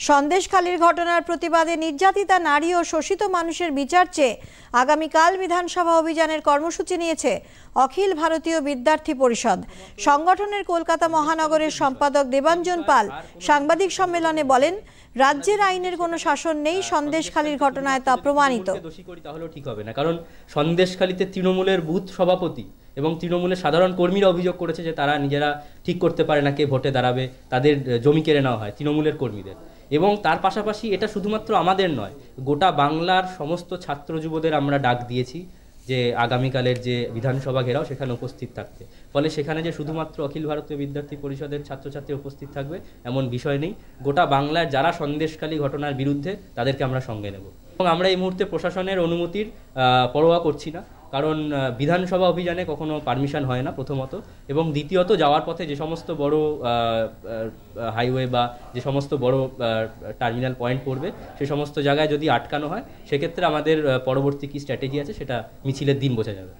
সন্দেশখালীর ঘটনার প্রতিবাদে নির্যাতিতা নারী ও শোষিত মানুষের বিচার চেয়ে আগামীকাল বিধানসভা অভিযানের কর্মসূচি নিয়েছে অখিল ভারতীয় বিদ্যার্থী পরিষদ। সংগঠনের কলকাতা মহানগরের সম্পাদক দেবাঞ্জন পাল সাংবাদিক সম্মেলনে বলেন, রাজ্যের আইনের কোনো শাসন নেই, সন্দেশখালীর ঘটনায় তা প্রমাণিত। দোষী করি তাহলেও ঠিক হবে না, কারণ সন্দেশখালীতে তৃণমূলের বুথ সভাপতি এবং তৃণমূলের সাধারণ কর্মীরা অভিযোগ করেছে যে তারা নিজেরা ঠিক করতে পারে না কে ভোটে দাঁড়াবে, তাদের জমি কেড়ে নেওয়া হয় তৃণমূলের কর্মীদের। এবং তার পাশাপাশি এটা শুধুমাত্র আমাদের নয়, গোটা বাংলার সমস্ত ছাত্র যুবদের আমরা ডাক দিয়েছি যে আগামীকালের যে বিধানসভা ঘেরাও সেখানে উপস্থিত থাকতে। ফলে সেখানে যে শুধুমাত্র অখিল ভারতীয় বিদ্যার্থী পরিষদের ছাত্রছাত্রী উপস্থিত থাকবে এমন বিষয় নেই, গোটা বাংলার যারা সন্দেশখালী ঘটনার বিরুদ্ধে তাদেরকে আমরা সঙ্গে নেব। এবং আমরা এই মুহূর্তে প্রশাসনের অনুমতির পরোয়া করছি না, কারণ বিধানসভা অভিযানে কখনো পারমিশন হয় না প্রথমত, এবং দ্বিতীয়ত যাওয়ার পথে যে সমস্ত বড় হাইওয়ে বা যে সমস্ত বড় টার্মিনাল পয়েন্ট পড়বে সে সমস্ত জায়গায় যদি আটকানো হয় সেক্ষেত্রে আমাদের পরবর্তী কী স্ট্র্যাটেজি আছে সেটা মিছিলের দিন বোঝা যাবে।